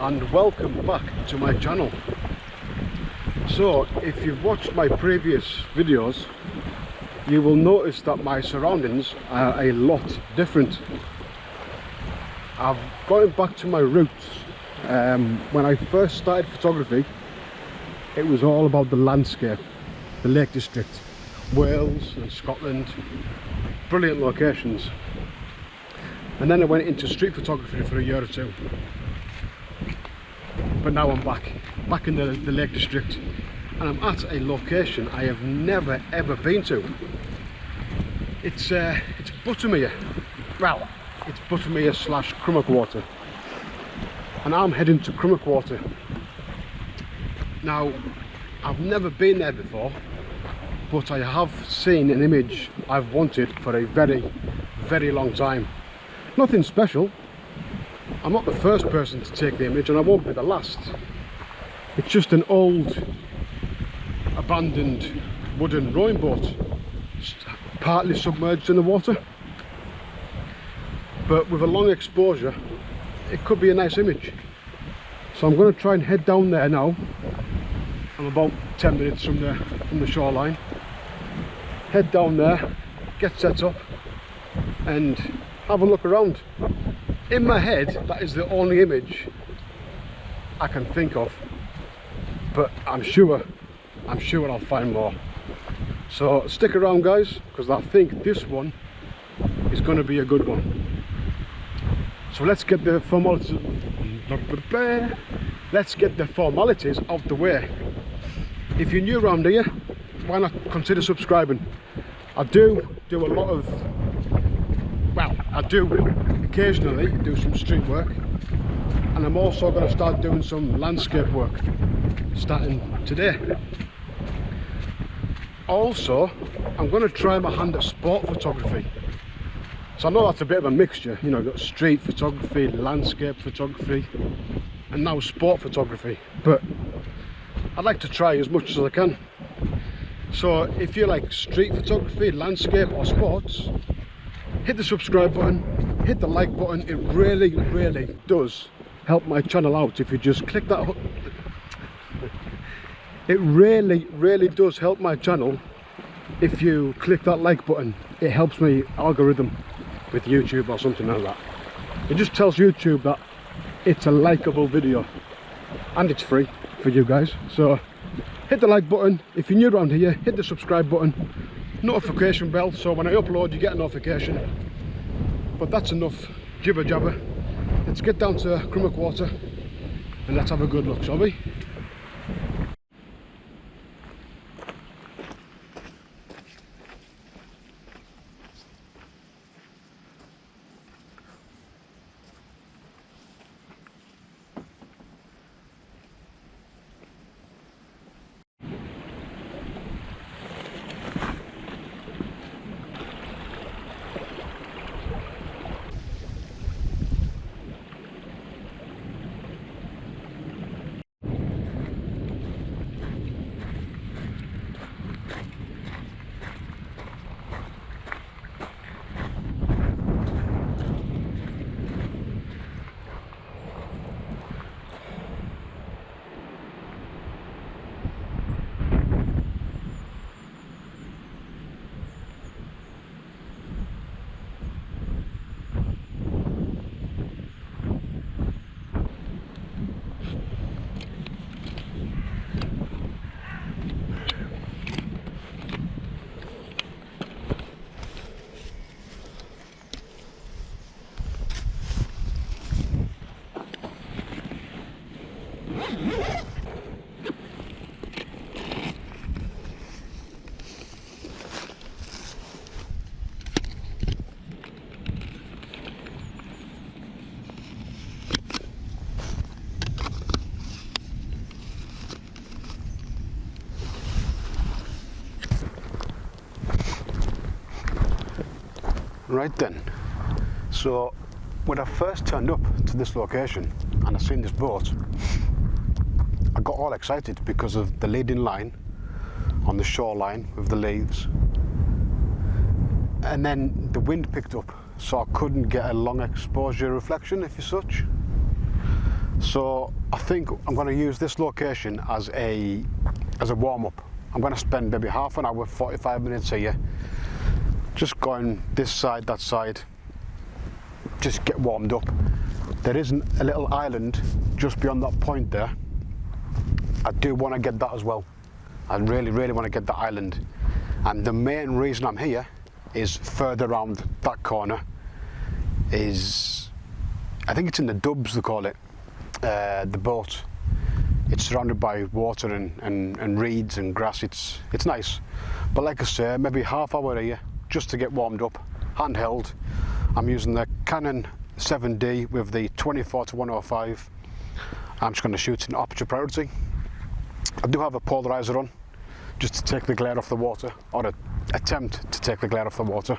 and welcome back to my channel. So if you've watched my previous videos, you will notice that my surroundings are a lot different. I've gone back to my roots. When I first started photography, it was all about the landscape, the Lake District, Wales and Scotland, brilliant locations. And then I went into street photography for a year or two. But now I'm back in the Lake District, and I'm at a location I have never ever been to. It's Buttermere. Well, it's Buttermere / Crummock Water, and I'm heading to Crummock Water. Now, I've never been there before, but I have seen an image I've wanted for a very long time. Nothing special. I'm not the first person to take the image, and I won't be the last. It's just an old abandoned wooden rowing boat, partly submerged in the water, but with a long exposure it could be a nice image. So I'm going to try and head down there now. I'm about 10 minutes from the shoreline. Head down there, get set up and have a look around. In my head, that is the only image I can think of, but I'm sure I'll find more. So stick around, guys, because I think this one is going to be a good one. So let's get the formalities out the way. If you're new around here, why not consider subscribing? I do a lot of, well, I do occasionally do some street work, and I'm also going to start doing some landscape work starting today. Also, I'm going to try my hand at sport photography. So I know that's a bit of a mixture, you know, you've got street photography, landscape photography, and now sport photography, but I'd like to try as much as I can. So if you like street photography, landscape or sports, hit the subscribe button, hit the like button. It really does help my channel out if you just click that. It really does help my channel if you click that like button. It helps me algorithm with YouTube or something like that. It just tells YouTube that it's a likeable video, and it's free for you guys. So hit the like button. If you're new around here, hit the subscribe button, notification bell, so when I upload you get a notification. But that's enough jibber jabber. Let's get down to Crummock Water and let's have a good look, shall we? Right then, so when I first turned up to this location and I seen this boat, I got all excited because of the leading line on the shoreline with the leaves, and then the wind picked up, so I couldn't get a long exposure reflection, if you such. So I think I'm going to use this location as a warm-up. I'm going to spend maybe half an hour, 45 minutes here, just going this side, that side, just get warmed up. There isn't a little island just beyond that point there. I do want to get that as well. I really want to get that island. And the main reason I'm here is further around that corner is, I think it's in the Dubs they call it, the boat. It's surrounded by water and reeds and grass. It's nice. But like I say, maybe half hour here just to get warmed up, handheld. I'm using the Canon 7D with the 24-105. I'm just going to shoot in aperture priority. I do have a polarizer on just to take the glare off the water, or attempt to take the glare off the water.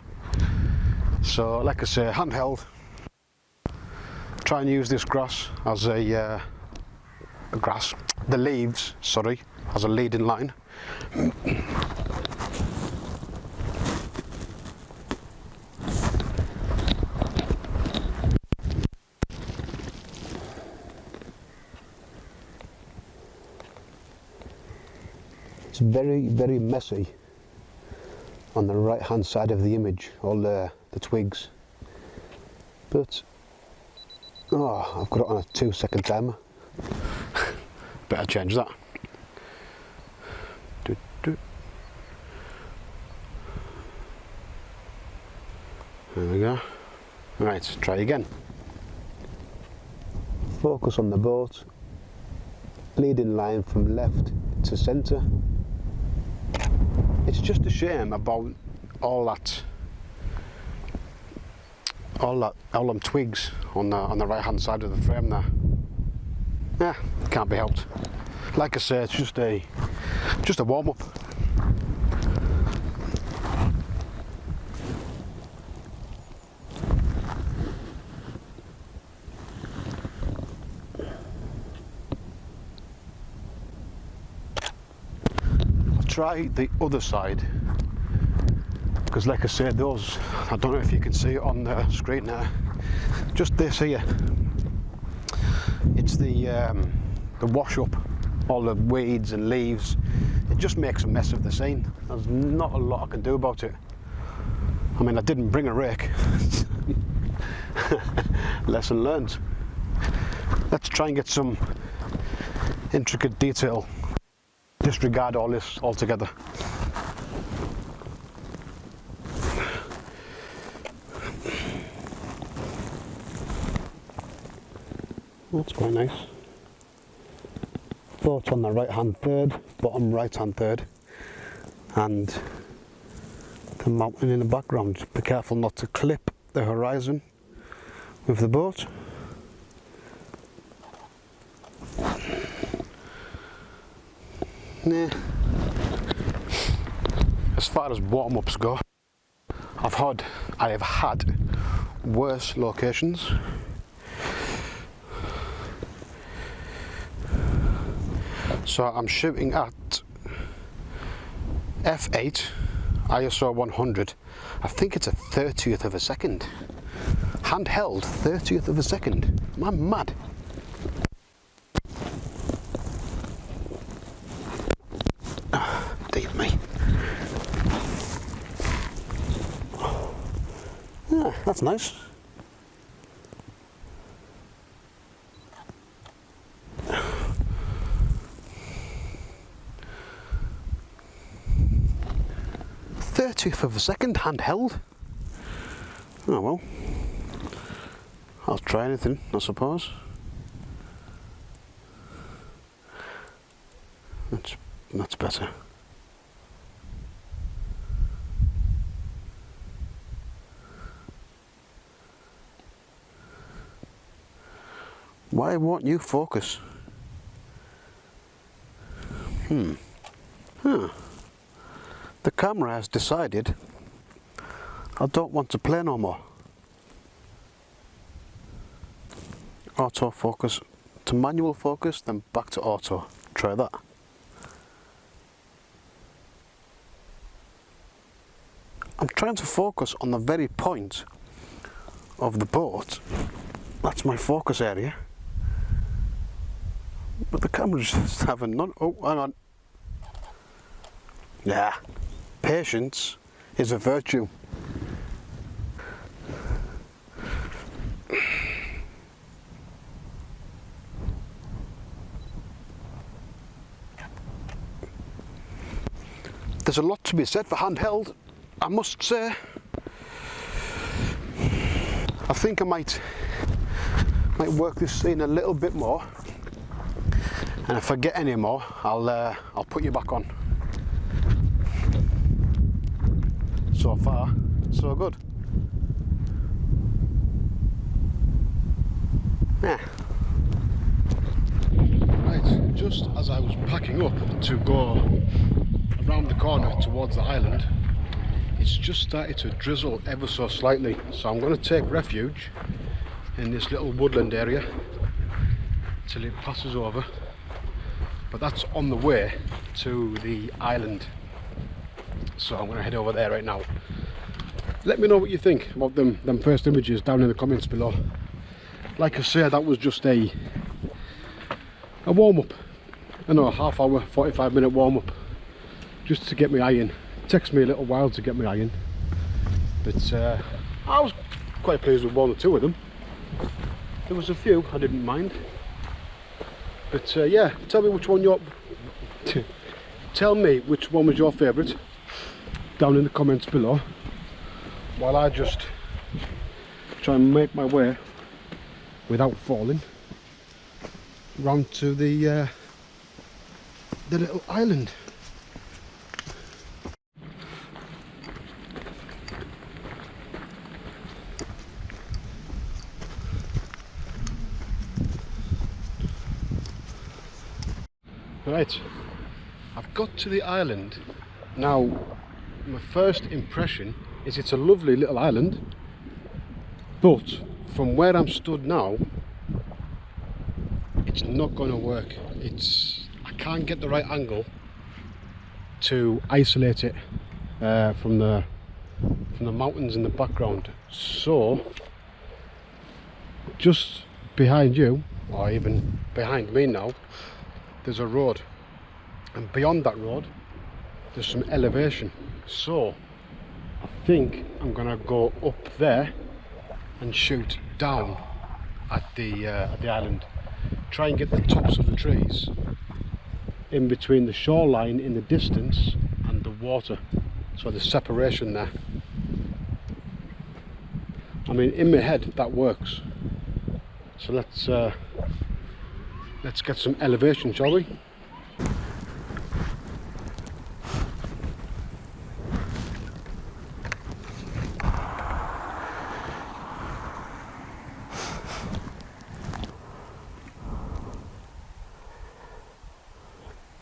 So like I say, handheld. Try and use this grass as the leaves, sorry, as a leading line. It's very messy on the right hand side of the image, all the twigs, but I've got it on a 2-second timer. Better change that. There we go. Right, try again. Focus on the boat, leading line from left to centre. It's just a shame about all them twigs on the right hand side of the frame there. Yeah, can't be helped. Like I say, it's just a warm up. I'll try the other side, because like I said, those, I don't know if you can see it on the screen there, just this here, it's the wash up, all the weeds and leaves. It just makes a mess of the scene. There's not a lot I can do about it. I mean, I didn't bring a rake. Lesson learned. Let's try and get some intricate detail. Disregard all this altogether. That's quite nice. Boat on the right hand third, bottom right hand third, and the mountain in the background. Just be careful not to clip the horizon with the boat. Nah. As far as warm-ups go, I have had worse locations. So I'm shooting at f8 ISO 100. I think it's a 30th of a second. Handheld 30th of a second. Am I mad? Dear me. Yeah, that's nice. Of a second handheld. Oh well, I'll try anything, I suppose. That's better. Why won't you focus? The camera has decided I don't want to play no more. Auto focus to manual focus, then back to auto. Try that. I'm trying to focus on the very point of the boat. That's my focus area. But the camera's just having none. Oh, hang on. Yeah, patience is a virtue. There's a lot to be said for handheld, I must say. I think I might work this scene a little bit more, and if I get any more, I'll put you back on. So far, so good. Yeah. Right, just as I was packing up to go around the corner towards the island, it's just started to drizzle ever so slightly, so I'm going to take refuge in this little woodland area till it passes over. But that's on the way to the island, so I'm going to head over there right now. Let me know what you think about them first images down in the comments below. Like I say, that was just a warm-up. I know, a half hour, 45-minute warm-up, just to get my eye in. It takes me a little while to get my eye in, but I was quite pleased with one or two of them. There was a few I didn't mind, but yeah, tell me which one tell me which one was your favourite down in the comments below, while I just try and make my way without falling round to the little island. Right, I've got to the island. Now, my first impression is it's a lovely little island, but from where I'm stood now, it's not going to work. I can't get the right angle to isolate it from the mountains in the background. So, just behind you, or even behind me now, there's a road, and beyond that road there's some elevation. So I think I'm gonna go up there and shoot down at the island, try and get the tops of the trees in between the shoreline in the distance and the water, so there's separation there. I mean, in my head that works. So let's get some elevation, shall we?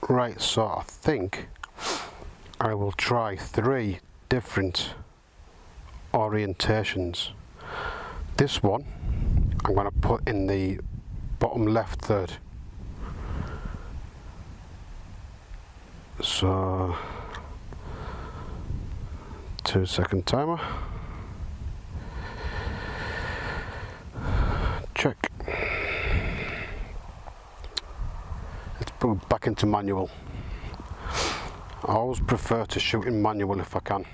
Right, so I think I will try 3 different orientations. This one I'm going to put in the bottom left third. So 2-second timer. Check. Let's put it back into manual. I always prefer to shoot in manual if I can.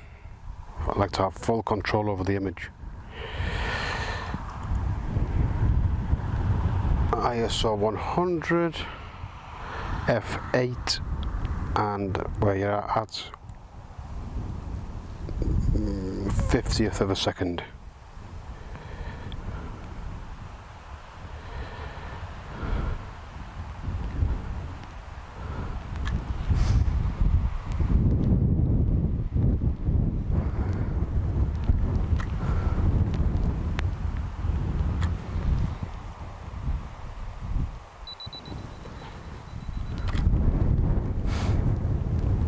I like to have full control over the image. ISO 100, f8, and where you're at 50th of a second.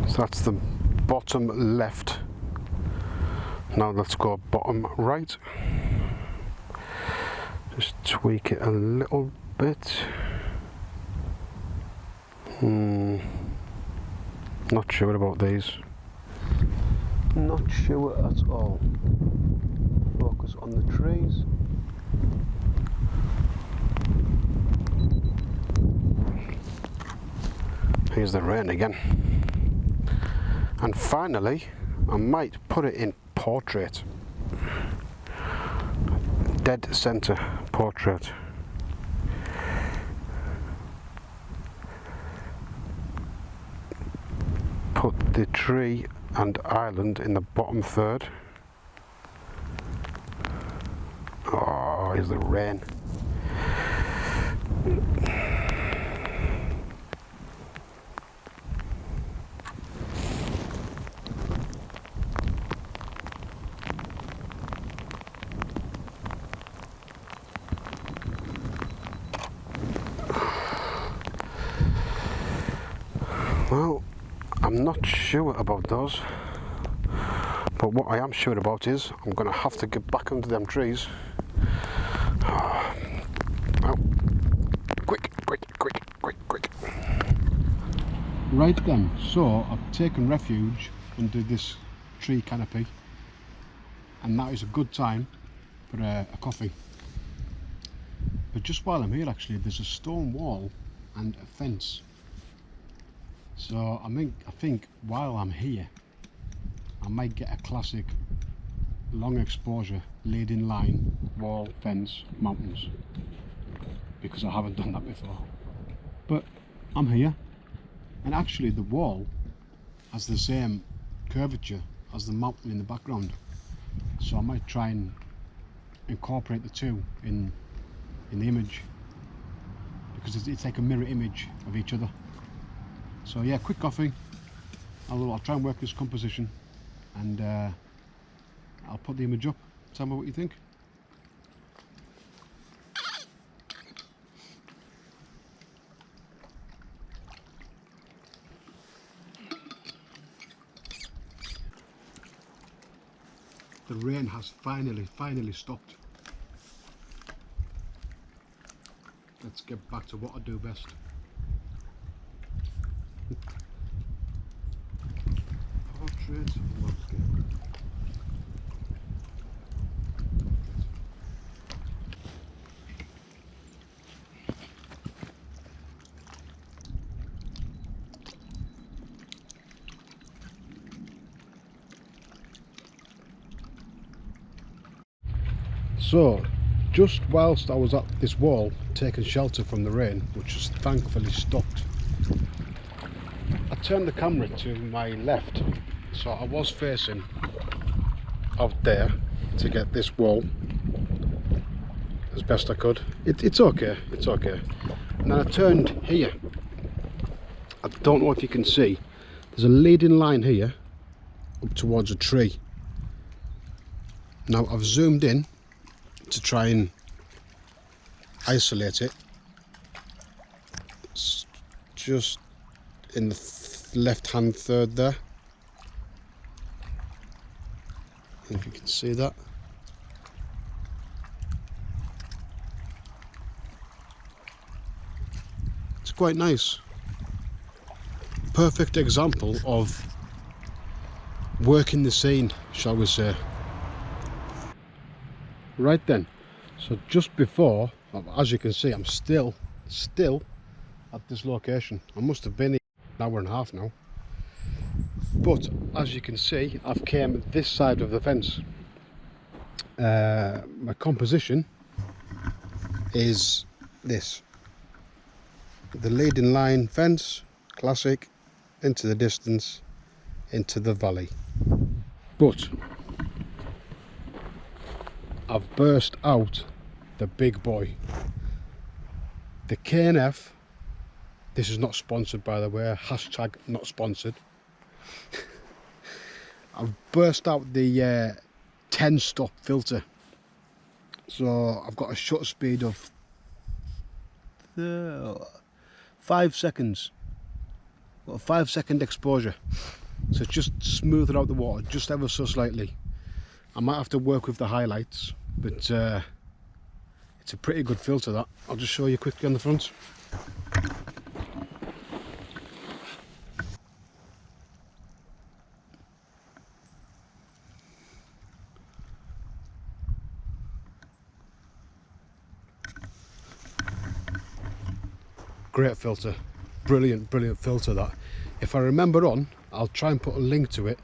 So that's the bottom left. Now let's go bottom right. Just tweak it a little bit. Not sure about these. Not sure at all. Focus on the trees. Here's the rain again. And finally, I might put it in portrait. Dead center portrait. Put the tree and island in the bottom third. Oh, here's the rain. Well, I'm not sure about those, but what I am sure about is I'm going to have to get back under them trees. Well, quick. Right then, so I've taken refuge under this tree canopy, and that is a good time for a coffee. But just while I'm here, actually, there's a stone wall and a fence. So I think while I'm here, I might get a classic long exposure laid in line wall, fence, mountains, because I haven't done that before. But I'm here, and actually the wall has the same curvature as the mountain in the background, so I might try and incorporate the two in the image, because it's like a mirror image of each other. So yeah, quick coffee. I'll try and work this composition, and I'll put the image up. Tell me what you think. The rain has finally stopped. Let's get back to what I do best. Portrait of landscape. So, just whilst I was at this wall taking shelter from the rain, which has thankfully stopped, I turned the camera to my left, so I was facing out there to get this wall as best I could. It's okay, and then I turned here. I don't know if you can see, there's a leading line here up towards a tree. Now I've zoomed in to try and isolate it. It's just in the left hand third there, if you can see that. It's quite nice. Perfect example of working the scene, shall we say. Right then, so just before, as you can see, I'm still at this location. I must have been here an hour and a half now, but as you can see, I've came this side of the fence. My composition is this: the leading line fence, classic, into the distance, into the valley. But I've burst out the big boy, the K&F. This is not sponsored, by the way, hashtag not sponsored. I've burst out the 10 stop filter, so I've got a shutter speed of 5 seconds. Got a 5-second exposure, so just smooth it out the water just ever so slightly. I might have to work with the highlights, but it's a pretty good filter, that. I'll just show you quickly on the front. Great filter, brilliant filter that, if I remember on, I'll try and put a link to it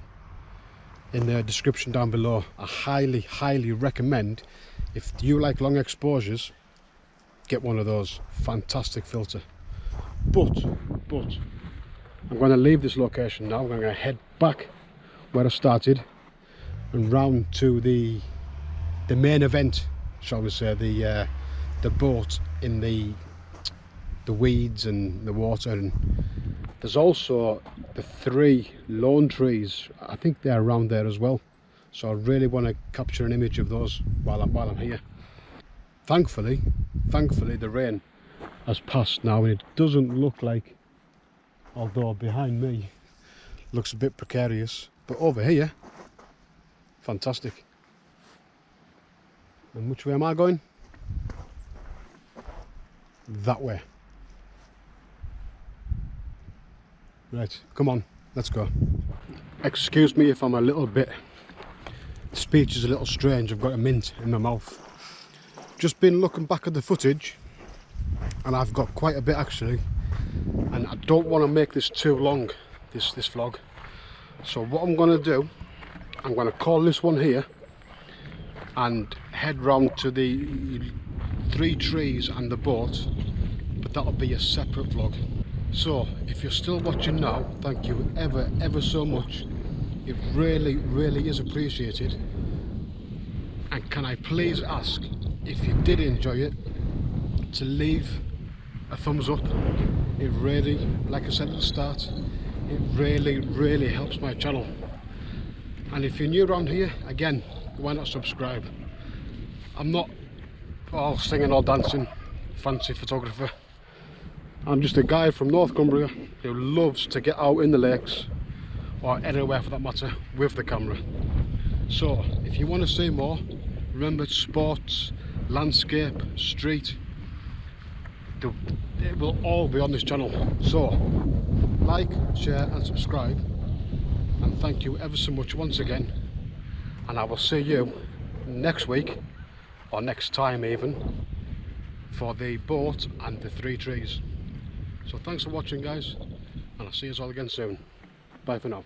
in the description down below. I highly recommend, if you like long exposures, get one of those. Fantastic filter. But I'm going to leave this location now. I'm going to head back where I started and round to the main event, shall we say, the boat in the weeds and the water. And there's also the 3 lone trees. I think they're around there as well, so I really want to capture an image of those while I'm here. Thankfully the rain has passed now, and it doesn't look like, although behind me looks a bit precarious, but over here, fantastic. And which way am I going? That way. Right, come on, let's go. Excuse me if I'm a little bit, speech is a little strange. I've got a mint in my mouth. Just been looking back at the footage, and I've got quite a bit actually, and I don't want to make this too long, this vlog. So what I'm going to do, I'm going to call this one here and head round to the 3 trees and the boat, but that'll be a separate vlog. So if you're still watching now, thank you ever so much. It really is appreciated. And can I please ask, if you did enjoy it, to leave a thumbs up. It really, like I said at the start, it really helps my channel. And if you're new around here, again, why not subscribe? I'm not all singing or dancing fancy photographer. I'm just a guy from North Cumbria who loves to get out in the lakes, or anywhere for that matter, with the camera. So if you want to see more, remember, sports, landscape, street, it will all be on this channel. So like, share and subscribe, and thank you ever so much once again, and I will see you next week, or next time even, for the boat and the 3 trees. So thanks for watching guys, and I'll see you all again soon. Bye for now.